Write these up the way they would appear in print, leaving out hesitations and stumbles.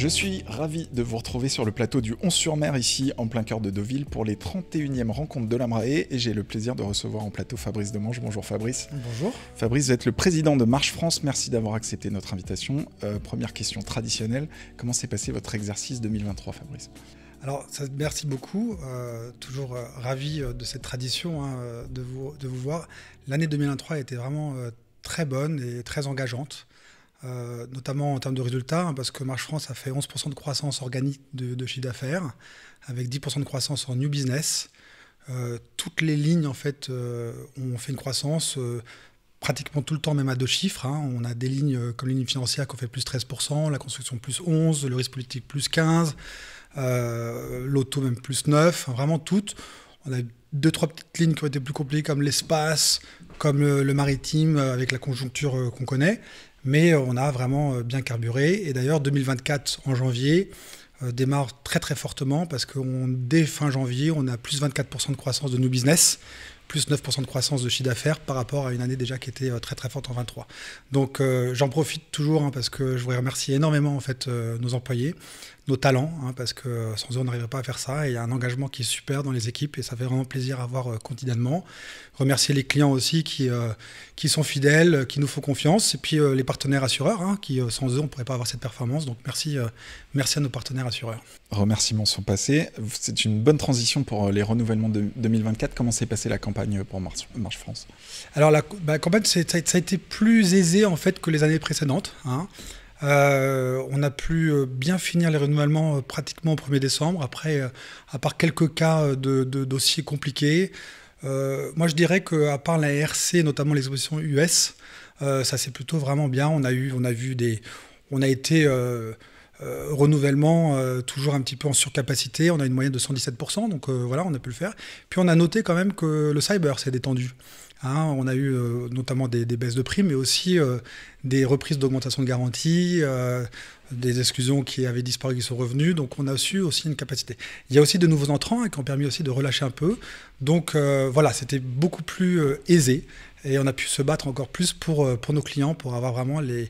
Je suis ravi de vous retrouver sur le plateau du 11-sur-Mer, ici en plein cœur de Deauville, pour les 31e rencontres de l'AMRAE, et j'ai le plaisir de recevoir en plateau Fabrice Demange. Bonjour Fabrice. Bonjour. Fabrice, vous êtes le président de Marche France, merci d'avoir accepté notre invitation. Première question traditionnelle, comment s'est passé votre exercice 2023, Fabrice ? Alors, merci beaucoup, toujours ravi de cette tradition de vous voir. L'année 2023 a été vraiment très bonne et très engageante. Notamment en termes de résultats, parce que Marche France a fait 11% de croissance organique de chiffre d'affaires, avec 10% de croissance en new business. Toutes les lignes, en fait, ont fait une croissance pratiquement tout le temps, même à deux chiffres. On a des lignes comme les lignes financières qui ont fait plus 13%, la construction plus 11%, le risque politique plus 15%, l'auto même plus 9%, vraiment toutes. On a 2-3 petites lignes qui ont été plus compliquées, comme l'espace, comme le maritime, avec la conjoncture qu'on connaît. Mais on a vraiment bien carburé. Et d'ailleurs, 2024, en janvier, démarre très très fortement parce que dès fin janvier, on a plus 24% de croissance de new business, plus 9% de croissance de chiffre d'affaires par rapport à une année déjà qui était très très forte en 2023. Donc j'en profite toujours parce que je voudrais remercier énormément en fait, nos employés, nos talents, parce que sans eux on n'arriverait pas à faire ça. Et il y a un engagement qui est super dans les équipes et ça fait vraiment plaisir à voir quotidiennement. Remercier les clients aussi qui sont fidèles, qui nous font confiance, et puis les partenaires assureurs qui sans eux on ne pourrait pas avoir cette performance. Donc merci à nos partenaires assureurs. Remerciements sont passés. C'est une bonne transition pour les renouvellements de 2024. Comment s'est passée la campagne pour Marche France ? Alors la campagne, ça a été plus aisé en fait que les années précédentes. On a pu bien finir les renouvellements pratiquement au 1er décembre. Après, à part quelques cas de dossiers compliqués, moi je dirais qu'à part la RC, notamment l'exposition US, ça c'est plutôt vraiment bien. On a été renouvellement toujours un petit peu en surcapacité. On a une moyenne de 117%, donc voilà, on a pu le faire. Puis on a noté quand même que le cyber s'est détendu. On a eu notamment des baisses de prix, mais aussi des reprises d'augmentation de garantie, des exclusions qui avaient disparu, qui sont revenues. Donc on a su aussi une capacité. Il y a aussi de nouveaux entrants qui ont permis aussi de relâcher un peu. Donc voilà, c'était beaucoup plus aisé et on a pu se battre encore plus pour nos clients, pour avoir vraiment les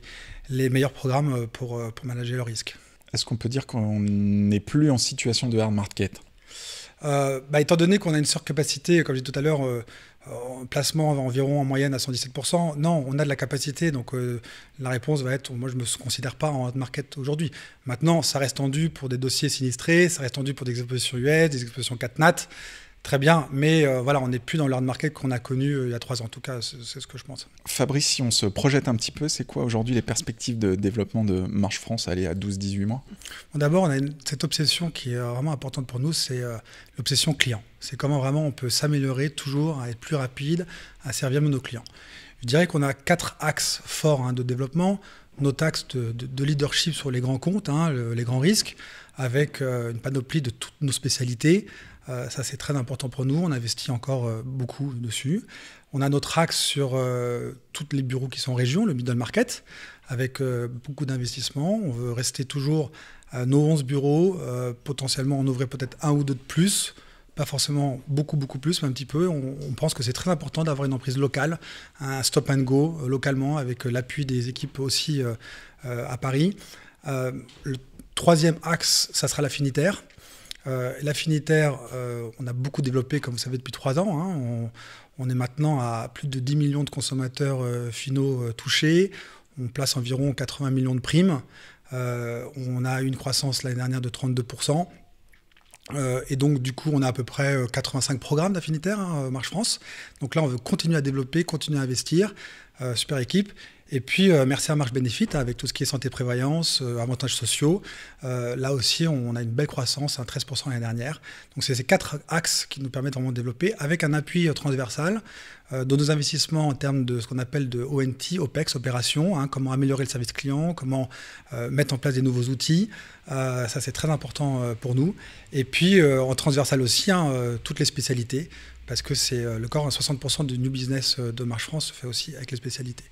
meilleurs programmes pour manager le risque. Est-ce qu'on peut dire qu'on n'est plus en situation de hard market ? Étant donné qu'on a une surcapacité, comme je disais tout à l'heure, en placement environ en moyenne à 117%, non, on a de la capacité. Donc la réponse va être, moi je ne me considère pas en hard market aujourd'hui. Maintenant, ça reste tendu pour des dossiers sinistrés, ça reste tendu pour des expositions US, des expositions 4 nat. Très bien, mais voilà, on n'est plus dans le hard market qu'on a connu il y a 3 ans. En tout cas, c'est ce que je pense. Fabrice, si on se projette un petit peu, c'est quoi aujourd'hui les perspectives de développement de Marche France, aller à 12-18 mois ? D'abord, on a cette obsession qui est vraiment importante pour nous, c'est l'obsession client. C'est comment vraiment on peut s'améliorer toujours, à être plus rapide, à servir mieux nos clients. Je dirais qu'on a 4 axes forts de développement. Notre axe de leadership sur les grands comptes, les grands risques, avec une panoplie de toutes nos spécialités. Ça, c'est très important pour nous. On investit encore beaucoup dessus. On a notre axe sur tous les bureaux qui sont en région, le middle market, avec beaucoup d'investissements. On veut rester toujours à nos 11 bureaux. Potentiellement, on ouvrait peut-être un ou deux de plus. Pas forcément beaucoup plus, mais un petit peu. On pense que c'est très important d'avoir une emprise locale, un stop and go localement, avec l'appui des équipes aussi à Paris. Le troisième axe, ça sera l'affinitaire. L'affinitaire, on a beaucoup développé, comme vous savez, depuis 3 ans. On est maintenant à plus de 10 millions de consommateurs finaux touchés. On place environ 80 millions de primes. On a eu une croissance l'année dernière de 32%. Et donc, du coup, on a à peu près 85 programmes d'affinitaires, Marche France. Donc là, on veut continuer à développer, continuer à investir. Super équipe. Et puis, merci à Marche Benefit, avec tout ce qui est santé prévoyance, avantages sociaux. Là aussi, on a une belle croissance, 13% l'année dernière. Donc, c'est ces 4 axes qui nous permettent vraiment de développer, avec un appui transversal dans nos investissements en termes de ce qu'on appelle de ONT, OPEX, opération, comment améliorer le service client, comment mettre en place des nouveaux outils. Ça, c'est très important pour nous. Et puis, en transversal aussi, toutes les spécialités, parce que c'est le corps, 60% du new business de Marche France se fait aussi avec les spécialités.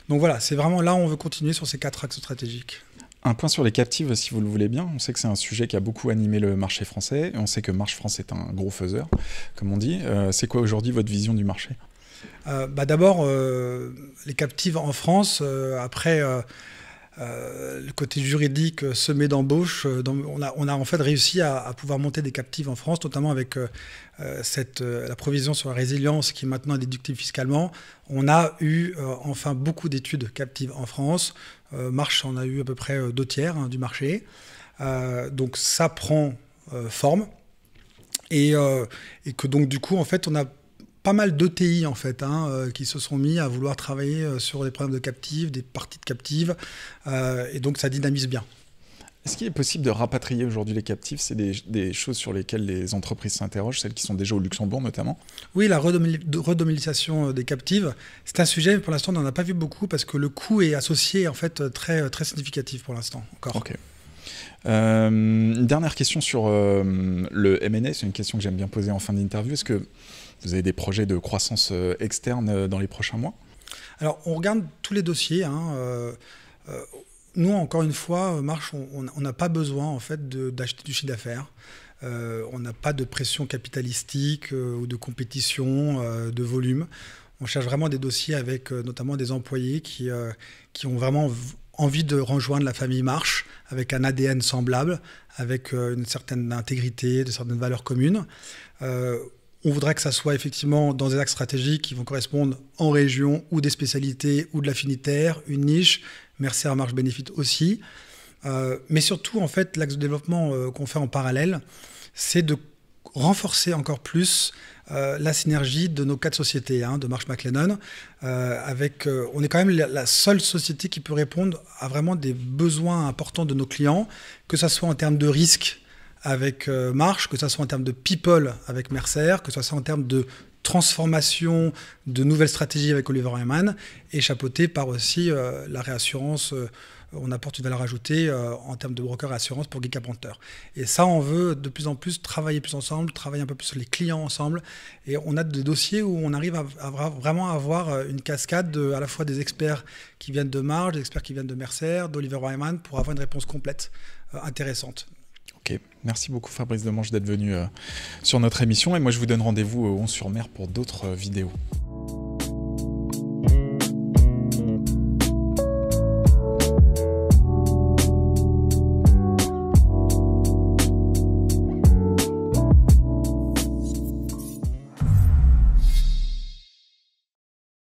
Donc voilà, c'est vraiment là où on veut continuer sur ces 4 axes stratégiques. Un point sur les captives, si vous le voulez bien. On sait que c'est un sujet qui a beaucoup animé le marché français. Et on sait que Marche France est un gros faiseur, comme on dit. C'est quoi aujourd'hui votre vision du marché ? D'abord, les captives en France, après le côté juridique semé d'embauches. On a en fait réussi à pouvoir monter des captives en France, notamment avec la provision sur la résilience qui maintenant est déductible fiscalement. On a eu enfin beaucoup d'études captives en France. Marche en a eu à peu près 2/3 du marché. Donc ça prend forme. Et que donc du coup, en fait, on a pas mal d'ETI en fait, qui se sont mis à vouloir travailler sur des problèmes de captives, des parties de captives, et donc ça dynamise bien. Est-ce qu'il est possible de rapatrier aujourd'hui les captifs? C'est des choses sur lesquelles les entreprises s'interrogent, celles qui sont déjà au Luxembourg notamment. Oui, la redomiciliation des captives, c'est un sujet, mais pour l'instant on n'en a pas vu beaucoup parce que le coût est associé en fait très, très significatif pour l'instant encore. Ok. Une dernière question sur le M&A, c'est une question que j'aime bien poser en fin d'interview. Est-ce que vous avez des projets de croissance externe dans les prochains mois? Alors, on regarde tous les dossiers. Nous, encore une fois, Marche, on n'a pas besoin en fait d'acheter du chiffre d'affaires. On n'a pas de pression capitalistique ou de compétition de volume. On cherche vraiment des dossiers avec notamment des employés qui ont vraiment envie de rejoindre la famille Marche avec un ADN semblable, avec une certaine intégrité, de certaines valeurs communes. On voudrait que ça soit effectivement dans des axes stratégiques qui vont correspondre en région ou des spécialités ou de l'affinitaire, une niche, Mercer Marche Benefit aussi. Mais surtout, en fait, l'axe de développement qu'on fait en parallèle, c'est de renforcer encore plus la synergie de nos 4 sociétés, de Marsh McLennan. On est quand même la seule société qui peut répondre à vraiment des besoins importants de nos clients, que ce soit en termes de risque avec Marsh, que ce soit en termes de people avec Mercer, que ce soit en termes de transformation, de nouvelles stratégies avec Oliver Wyman, et chapeauté par aussi la réassurance. On apporte une valeur ajoutée en termes de broker et assurance pour Guy Carpenter. Et ça, on veut de plus en plus travailler plus ensemble, travailler un peu plus sur les clients ensemble. Et on a des dossiers où on arrive à vraiment avoir une cascade à la fois des experts qui viennent de Marsh, des experts qui viennent de Mercer, d'Oliver Wyman, pour avoir une réponse complète, intéressante. Ok, merci beaucoup Fabrice Demange d'être venu sur notre émission. Et moi, je vous donne rendez-vous au 11 sur Mer pour d'autres vidéos.